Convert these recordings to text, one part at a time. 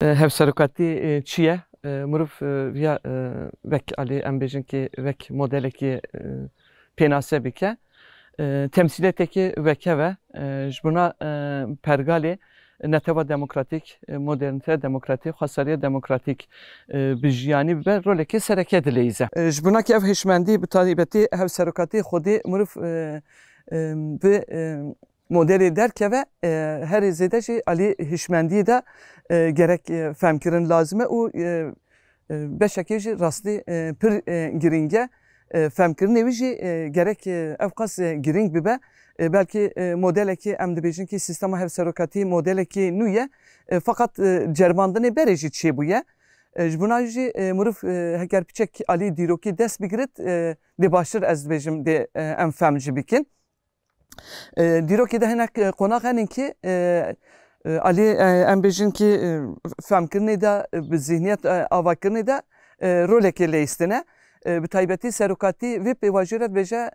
Hevserokatî çi ye? Mirov ya vek alî em bêjin ki vek modelekî pênase bike. Temsîletekî veke ve ji bona pergalê netewar demokratîk, modernîte demokratîk, xwesariya demokratîk bi jiyanî bibe rolekê sereke dileyîze. Ji bona ki ev hişmendî bi taybetî hevserokatî xwedî mirov bi modelê derkeve herî zêde jî alî hişmendiyê de gerek femkirin lazim e û beşekê jî rastî pir giring e. Femkirinê wî jî gerek ev qas giring bibe. Belkî modelekî em dibêjin ki sîstema hevserokatî modelekî nû ye. Fakat ceribandinê berê jî çêbûye. Ji bona jî mirov heger piçek alî dîrokî dest bigirit dê baştir ez dibêjim dê em fem jî bikin. Dîrokê de hinek qonak henin ki alî em bêjin ki femkirinê de bi zihniyet avakirinê de rolekê lêistine. Bi taybetî serokatî vê pêvajî re dibêje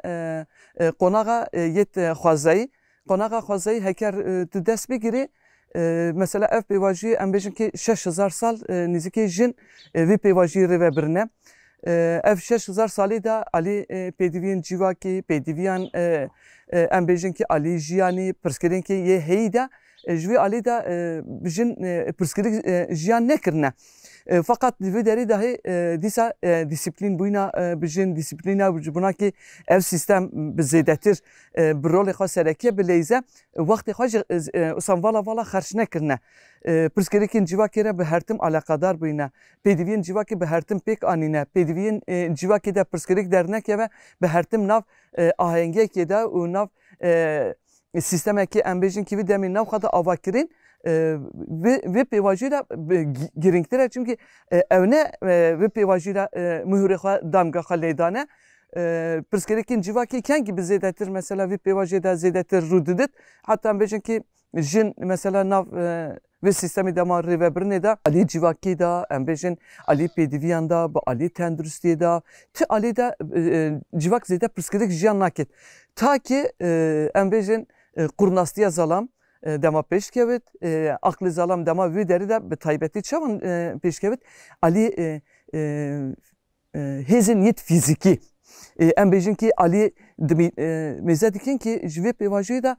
qonaxa yêt xwezayî. Qonaxa xwezayî heger tu dest bigirî mesela ev pêvajî em bêjin ki 6000 sal nîzîkî jin vê pêvajiyê rê ve birine. Ev 6000 salê de alî pêdiviyên civakî, pêdiviyan em bêjin ki alî jiyanî, pirsgirên ki yê heyî de ji vê alî de jin pirsgirîk jiyan nekirine. Fakat vê derê dahê dîsa dîsîplîn bûyna bijin, dîsîplîna ji bona ki ev sîstem bi zêdetir bi rolê xwe sereke bilêze wextê xwe ji vala vala xerç nekirine. Pirsgirêkên civakê re bi hertim alaqadar bûyne. Pêdiviyên civakê bi hertim pêk anîne. Pêdiviyên civakê de pirsgirêk dernekeve bi hertim nav ahengekê de û nav sîstemekê em bêjin ki vê demê nav xwe de avakirin. Vê pêvajî de giringtir e çünkü ew ne vê pêvajî de mihûrê xwe damga xwe lêdane. Pirsgirêkên civakê kengî bi zêdetir mesela vê pêvajê de zêdetir rû didit. Hatta em bêjin ki jin mesela nav vê sîstemê dema rêvebirinê de alî civakî de em bêjin alî pêdiviyan da bi alî tenduristiyê de ti alî de civak zêde pirsgirêk jiyan naket. Ta ki em bêjin qurnastiya zalam dema pêşkevit, aqlê zalam dema vê derê de bi taybetî çawan pêşkevit alî hêzên yêt fîzîkî. Em bêjin ki alî mêze dikin ki ji vê pêvajiyê de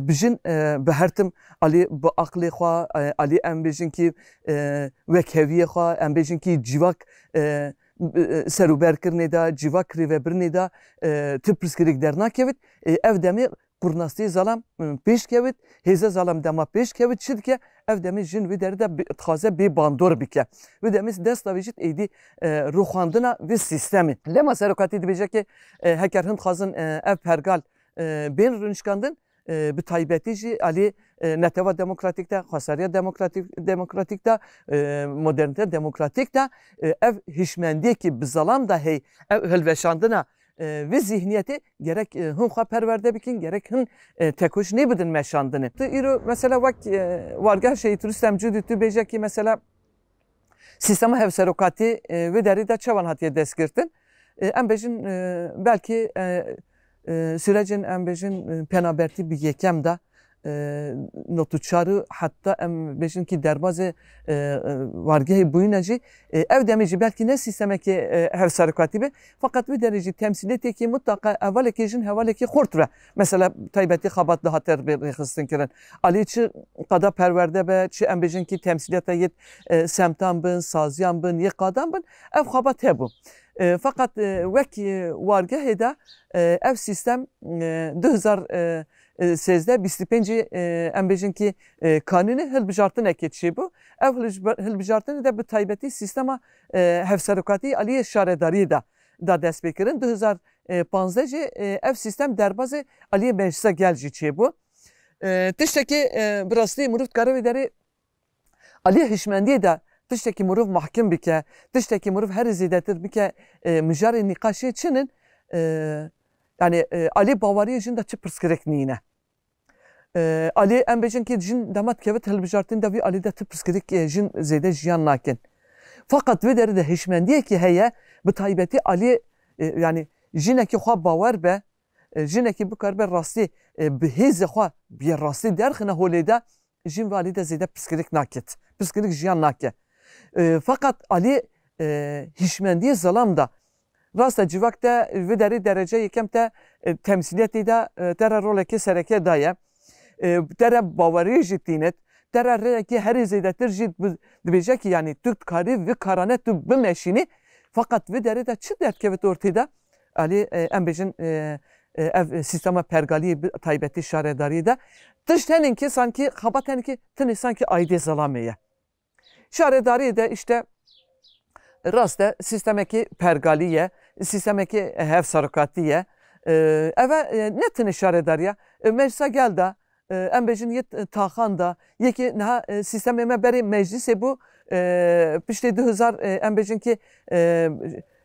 bijin bi hertim alî bi aqlê xwe, alî em bêjin ki wekheviyê xwe, em bêjin ki civak serûberkirinê de, civak rêvebirinê de ti pirsgirêk dernakevit. Ev demê qurnastiyê zalam pêşkevit, hêze zalam dema pêşkevit çi dike ev demê jin vê derê de dixwaze bê bandor bike. Vê demê desta vê jî êdî rûxandina vê sîstemê. Lema serokatî dibêje ki heger hin dixwazin ev pergal bên rûnişkandin bi taybetî jî alî netewar demokratîk de, xwesariya demokratîk de, modernîte demokratîk de ev hişmendiyekî bi zalam da hey ev hilveşandina vê zihniyetê gerek hin xwe perwerde bikin, gerek hin tekoş nebidin meşandinê. Tu îro mesela wek wargeh Şehîd Rûstem Cûdî tu bêje ki mesela sîstema hevserokatî vê derê de çawan hatiye destgirtin. Em bêjin belkî sürecin em bêjin penabertî bi yekem de notuçarı hatta em bêjin ki derbazê wargehê bûyîne jî ev demê jî belkî ne sîstemekê hevserokatî be fakat vê derê jî temsîletekî mutlaka evalekê jin hevalekê xurt be. Mesela taybetî xebat dihatir rêxistin kirin. Alî çi qada perwerde be, çi em bêjin ki temsîliyeta yêt semtan bin, saziyan bin, yê qadan bin ev xebat hebû. Fakat wek wargehê de ev sîstem 2013 25 em bêjin ki kanûnê hilbijartinekê çêbû. Ev hilbijartinê de bi taybetî sîstema hevserokatî aliyê şaredariyê de da dest pê kirin. 2015 jî ev sîstem derbazê aliyê meclisa gel jî çêbû. Tiştekî bi rastî mirov dikare vê derê aliyê hişmendiyê de tiştekî mirov mahkim bike, tiştekî mirov herî zêdetir bike mijarê nîqaşê çinin yani alî bawariyê jin de çi pirsgirêk nîne. Alî em bêjin ki jin dema dikevit hilbijartin de vî alî de ti pirsgirêk jin zêde jiyan nakin. Fakat vê derê de hişmendiyekî heye bi taybetî alî yani jinekî xwe bawer be, jinekî bikare be rastî bi hêzê xwe bi rastî derxine holê de jin vali de zede psikolojik naket. Psikolojik jiyan nake. Fakat Ali hişmendiye zalam da rasta civakta ve deri derece yekemte temsiliyeti de dere roleki sereke daye. Dere bavari jittinet. Dere reki her zedetir jit dibece ki yani Türk kari ve karanet tu bimeşini. Fakat ve deri de çi derkevet ortada. Ali embejin ev sistema pergali taybeti şaredari da tıştenin ki sanki kabaten ki tını sanki ayde zalameye. Şaredari de işte rasta sistemeki pergaliye, sistemeki hev sarokatiye. Eve ne tını şaredariya? Meclise gel da embejin yet tahan da yeki naha sistememe beri meclise bu pişti 2000 embejin ki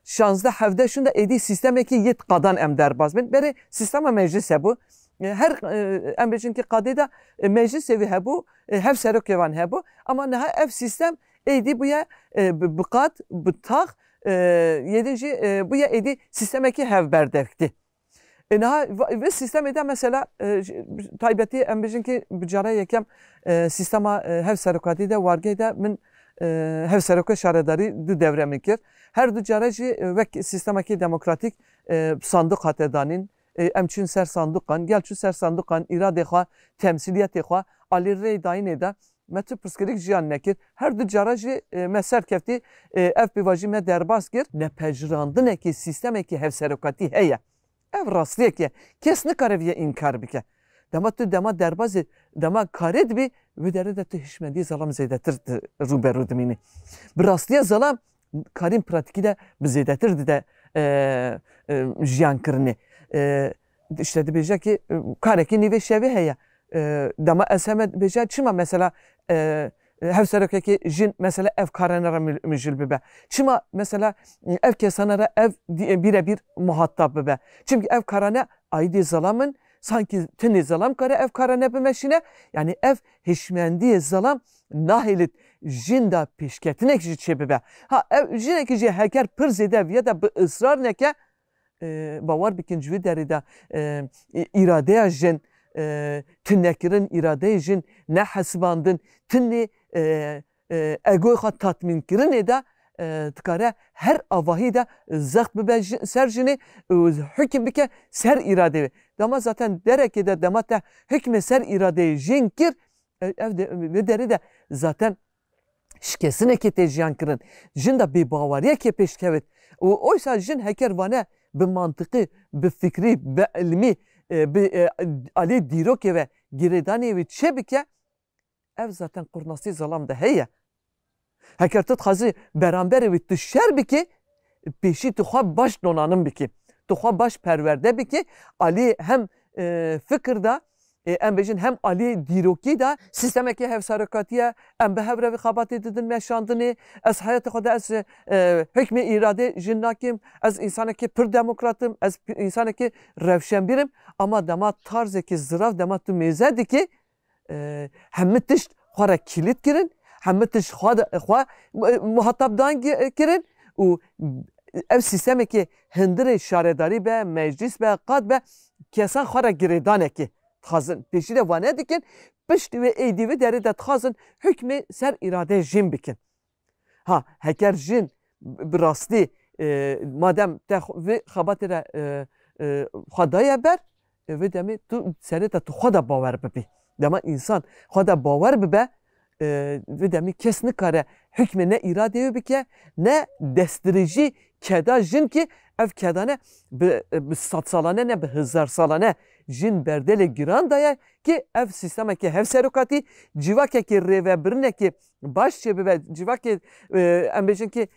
şanzda hevde şunda edi sistemeki yet qadan em derbaz bin beri sistema meclise bu her embejin ki qadida meclis evi hebu hev serokevan hebu ama naha ev sistem edi buya bıqat bıtaq yedinci buya edi sistemeki hev berdevkti. Naha ve sistem ede mesela taybeti embejin ki bicara yekem sistema hev serokati de varge de min hev seroka şaredari du devremikir. Her du careci ve sistemaki demokratik sandık hatedanin emçün ser sandıkan, gelçün ser sandıkan, irade xwa, temsiliyeti xwa, Ali rey dayin eda, metü psikolojik jiyan nekir. Her du careci meser kefti ev bivaji me derbas gir, ne pejrandın eki sistemeki hev serokati heye. Ev rastliye ki kes ne kareviye inkar bike. Dema tu dema derbazı, dema kared bi ve dere de tu hişmediği zalam zeydetir ruberu dimini. Bir rastliye zalam karin pratiki de bizedetir de jiyan kırını. İşte de bece ki kareki nive şevi heye. Dema eshemed bece çima mesela hev serokeki jin mesela ev karanara müjül bibe. Çima mesela ev kesanara ev birebir muhattab bibe. Çünkü ev karane aydi zalamın sanki tini zalam kare ev karane bimeşine yani ev hişmendiye zalam nahilit jinda pişketinek jitçe bibe. Ha ev jinek ji heker pır zedev ya da bir ısrar neke bavar bikin cüvi derida iradeye jin tünnekirin iradeye jin ne hasbandın tünni egoy xat tatmin kirin eda tkare her avahi da zakt bibe ser jini hüküm bike ser irade. Dama zaten dereke de damata hükme ser irade jin kir evde deri de zaten şikesine ki tejiyan kirin. Jin da bir bavariye ki peşkevet. Oysa jin heker vane bi mantıkı, bi fikri, bi ilmi, bi ali diroke ve giredani ve çebike ev zaten kurnası zalam da heye. Heker tut xazı beraber ve tüşer biki peşi tuha baş donanım biki. Tuha baş perverde biki Ali hem fikirda embejin hem Ali diroki da sistemeki hev sarakatiye em behevre ve kabat edidin meşandını ez hayatı koda ez hükmü irade jinnakim ez insaneki pır demokratım ez insaneki revşenbirim ama dama tarzeki zırav dama tu mezedi ki hem tişt xara kilit girin hem tişt xwa muhatabdan girin u ev sistemeki hindire şaredari be meclis be qad be kesan xara giredaneki tazın peşi de vane dikin pişti ve eydivi deri de tazın hükmü ser irade jin bikin. Ha heker jin birasti madem te ve xabatire xadaya ber ve demi tu seri de tu xada baver bibi. Dema insan xada baver bibe ve demi kes ne kare hükmü ne irade bike ne destirici keda jin ki ev kedane bi sat salane ne bi hızar salane jin berdele giran daya ki ev sisteme ki hev serokati civake ki reve birine ki baş çebi ve civake embejin ki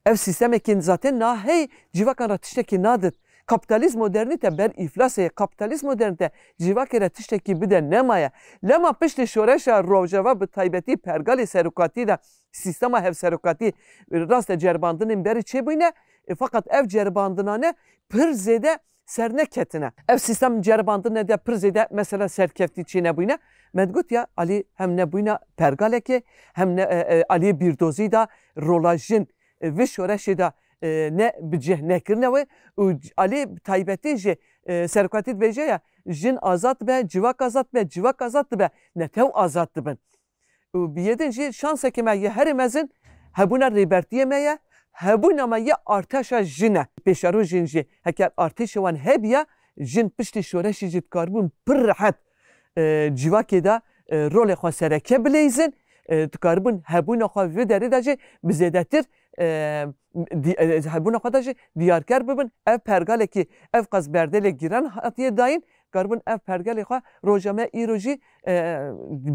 ev sisteme ki zaten na hey civakan ratişte ki nadir kapitalizm modernite ber iflase kapitalizm modernite civake ratişte ki bir de nemaya lema pişti şoreşa rojava bi taybeti pergali serokati da sistema hev serokati rasta cerbandının beri çebine fakat ev cerbandına pır zede serneketine. Ev sistem cerbandına da pır zede mesela serkefti çine buyna. Medgut ya Ali hem ne buyna pergaleke hem ne Ali bir dozi da rolajın ve şoreşi da ne biceh nekirne ve Ali taybeti je serokati veje ya jin azat be, civak azat be, civak azat be, netev azat ben. Biyedin jî şanseke me ye her mezin hebûna rêbertiye me ye, hebûna me ye arteşa jine. Pêşaro jin jî heker artêşê wan hebiye, jin piştî şoreşê jî dikarbûn pir rehet civakê de rolê xwe sereke bilêzin, dikarbûn hebûna xwe vê derê de jî bi zêdetir hebûna xwe de jî diyarker bibin. Ev pergalekî ev qas berdelê giran hatiye dayîn, dikarbûn ev pergalê xwe roja me îro jî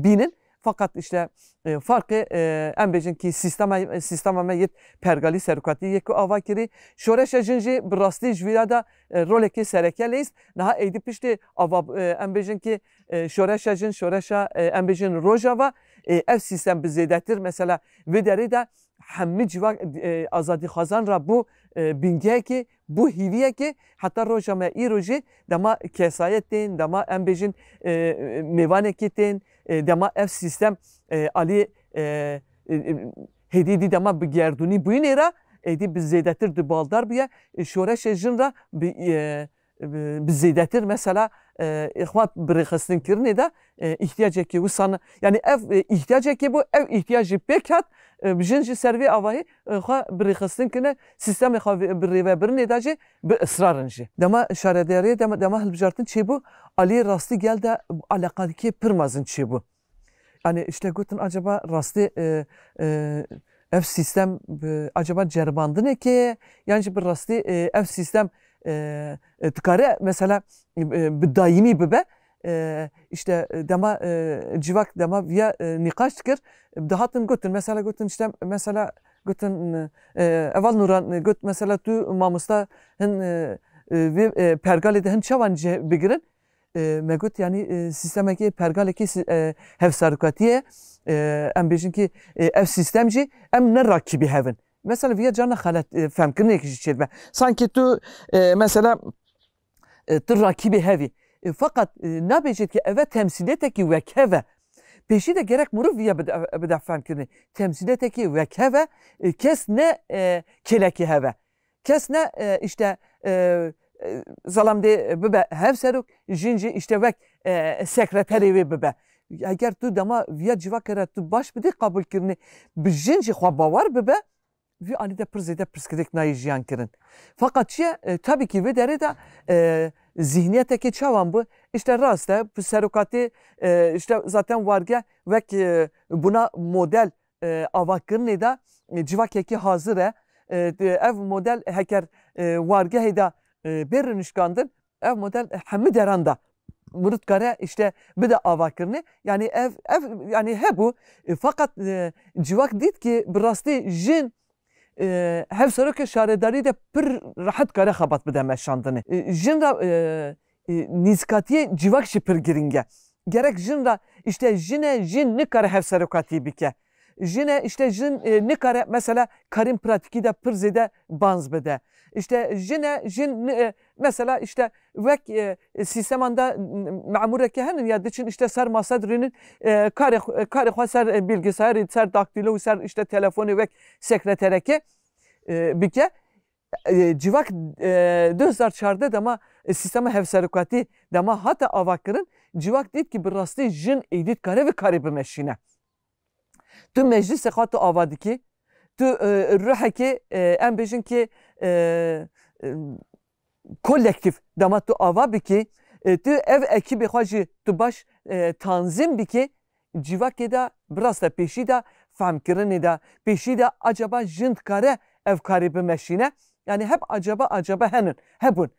bînin. Fakat işte farkı em bêjin ki sistema me yet pergalî serokatî yekû ava kirî şoreşa jin jî bi rastî ji vî da rolekê sereke lêst niha êdî piştî ava em bêjin ki şoreşa jin şoreşa em bêjin rojava ev sistem bi zêdetir mesela vê derê de hemî civak azadîxwazan ra bu bingehekê bu hîviyekê heta roja me îro jî dema kesayet tên dema em bêjin mêvanekê tên dema ev sistem alî hêdî dî dema bi gerdûnî bûyînê ra êdî bi zêdetir di baldar bûye şoreşê jin ra bi zêdetir mesela xwe bi rêxistinkirinê de ihtiyacekê wisa yani ev ihtiyacekê bu ev ihtiyac jî pêk hat jin jî ser vê avayî xwe bi rêxistin sistemê xwe bi rêvebirinê de jî bi ısrarin jî. Dema şaredariyê dema hilbijartin çêbû alî rastî gel de alaqadikê pir mezin çêbû. Yani işte gotin acaba rastî ev sistem acaba ceribandinekê yan jî bi rastî ev sistem dikare mesela bi daimî bibe işte dema civak dema viya nîqaş dikir dihatin gotin mesela gotin işte mesela gotin eval Nuran got mesela tu mamosta hin vê pergalê de hin çawan bigirin me got yani sistemekê pergalekê hevsarokatiye em bêjin ki ev sistem jî em ne rakibî hevin. Mesela viya cana xelet femkirinekî jî çêdibe. Sanki tu mesela tu rakibê hevî. Fakat nabêjit ki eve temsîletekî wek heve. Pêşî de gerek mirov viya bide femkirinê. Temsîletekî wek heve kes ne kelekî heve. Kes ne işte zalam dê bibe hevserok jin jî işte wek sekreterê wê bibe. Eger tu dema viya civakê tu baş bidî qabûlkirinê bi jin jî xwe bawer bibe vî alî de pir zêde pirsgirêk nayê jiyan kirin. Fakat çiye tabii ki vê derê de zihniyetekê çawan bu işte rast e bi serokatî işte zaten warge wek buna model avakirinê de civakekî hazir e ev model heker wargehê de bêrî nişkandin ev model hemî deran da mirov dikare işte bide avakirinê yani ev yani hebû fakat civak dît ki bi rastî jin hevserokê şaredarî de pir rehet kare xebat bide meşandinê. Jin ra nîzkatiyê civak jî pir giring e. Gerek jin ra işte jin nikare hevserokatî bike. Jine işte jin nikare mesela karîn pratikî de pir zêde banz bide. İşte jin mesela işte wek sistemanda memureke henin ya diçin işte ser masa dirinin karê xwe ser bilgisayarê ser daktilo ser işte telefonê wek sekretereke bike civak 2014 dema sistema hevserokatî dema hata avakirin civak dît ki bi rastî jin êdî dikare vê karê bimeşîne. Tu meclisê xwe tu ava dikî tu ruhekê em bêjin ki kolektif dema tu ava bikî tu ev ekîbê xwe jî tu baş tanzîm bikî civakê de bi rast e pêşî de femkirinê de pêşî de acaba jin dikare ev karê bimeşîne yani hep acaba henin hebûn.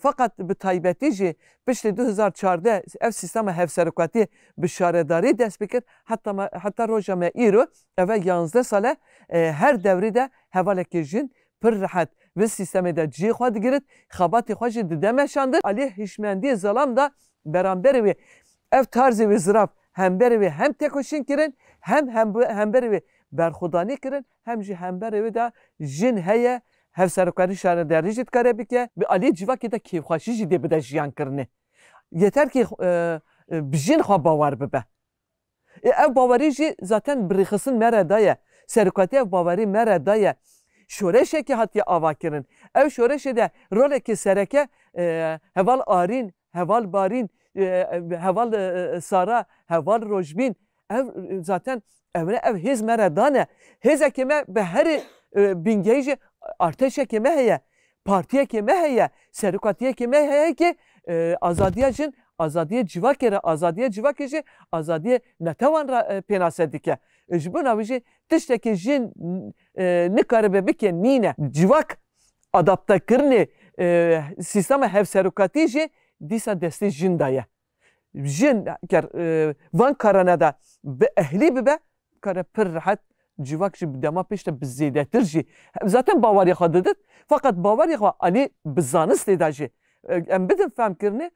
Fakat bi taybetî jî piştî 2014 ev sistema hevserokatî bi şaredarî dest bikir heta roja me îro eve 11 sale her devrî de hevalekê jin pir rehet vê sistemê de ciyê xwe digirit xebatê xwe jî dide meşandir alî hişmendiyê zelam da beramberê wê ev tarzê wê zirav hemberê wê hem tekoşîn kirin hem hemberê wê berxwedanî kirin hem jî hemberê wê de jin heye hevserokatî şaredarî jî dikare bike bi alî civakê de kêfxweşî jî dê bide jiyan kirinê. Yeter ki bi jin xwe bawer bibe. Ev bawerî jî zaten bi rêxistin me re daye. Serokatî ev bawerî me re daye. Şoreşekê hatiye ava kirin. Ev şoreşê de rolekê sereke heval arîn heval barîn, heval sara, heval rojbîn, ev zaten ev hêz me re dane. Hêzekê me bi herî bingehî jî artêşekê me heye, partiyekê me heye, serokatiyekê me heye ki azadiya jin, azadiya civakê re, azadiya civakê jî azadiya netewan re pênase dike. Ji bo navê jî tiştekî jin nikaribe bike nîne. Civak adaptekirinê sîstema hevserokatî jî dîsa destê jin da ye. Jin ger van karane de bi ehlî bibe, kare pir rehet civak jî bi dema pêş de bi zêdetir jî. Zaten baweriya xwe didin, fakat baweriya xwe alî bi zanistê de jî em bidin femkirinê,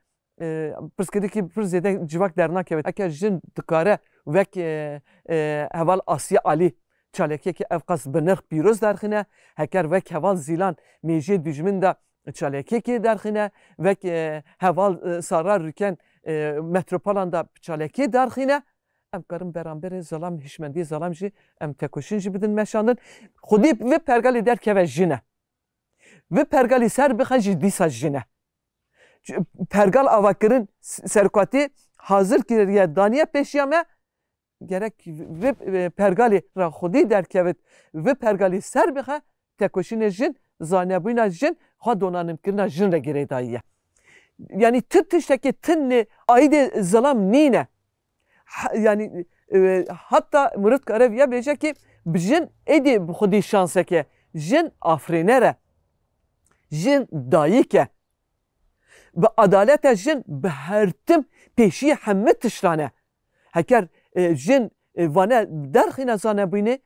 pirsgirêkî pir zêde civak dernakeve. Eger jin dikare wek heval Asya alî çalekiyekî ev qas bi nirx pîroz derxîne, heger wek heval Zîlan mêjiyê dijmin de çalekiyekî derxîne, wek heval Sara Rûken metropolan da çalekiyê derxîne, em karin beramberê zelam hişmendiyê zelam jî em tekoşîn jî bidin meşandin. Xwedî vê pergalê derkeve jin e. Vê pergalê ser bixe jî dîsa jin e. Pergal avakirin serokatî hazır kiriye daniye pêşiya me, gerek vê pergalê re xwedî derkevit, vê pergalê ser bixe tekoşînê jin, zanebûna jin, xwe donanînkirina jin re girê dayiye. Yani tiştekî tinê aîdê zelam nîne. Yani hatta mirid kare viya bêje ki bi jin êdî bi xwedî şanseke, jin afrêner e, jin dayîk e. Bi adalete jin bi her tim pêşî hemû tiştan e. Heger jin vane derxîne zanebûnê,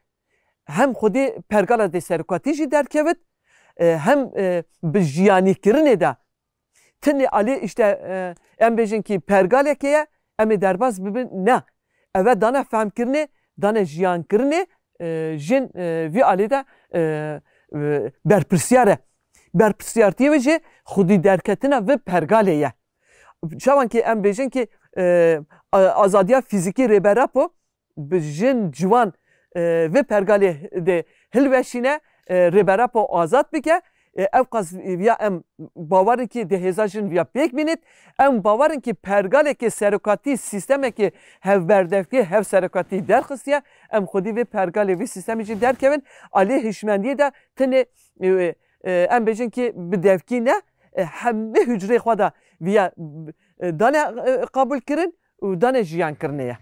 hem xwedî pergala dê serokatî jî derkevit, hem bi jiyanîkirinê de tinê alî işte em bêjin ki pergalekê ye, em ê derbas bibin, ne. Ev e dane femkirinê, dane jiyankirinê, jin vî alî de berpirsyar e. Berpirsiyartiyê wê jî xwedî derketina vê pergalê ye. Çawankî em bêjin ki azadiya fîzîkî rêberapo bi jin ciwan vê pergalê de hilweşîne, rêberapo azad bike, ev qas viya em bawerin ki di hêza jin viya pêk bînit, em bawerin ki pergalekê serokatî sîstemekê hevberdevkî hevserokatî derxistiye, em xwedî vê pergalê vê sîstemê jî derkevin, alê hişmendiyê de tinê em bêjin ki bi devkî ne, hemû hücrê xwe de viya dane qabûl kirin û dane jiyankirinê ye.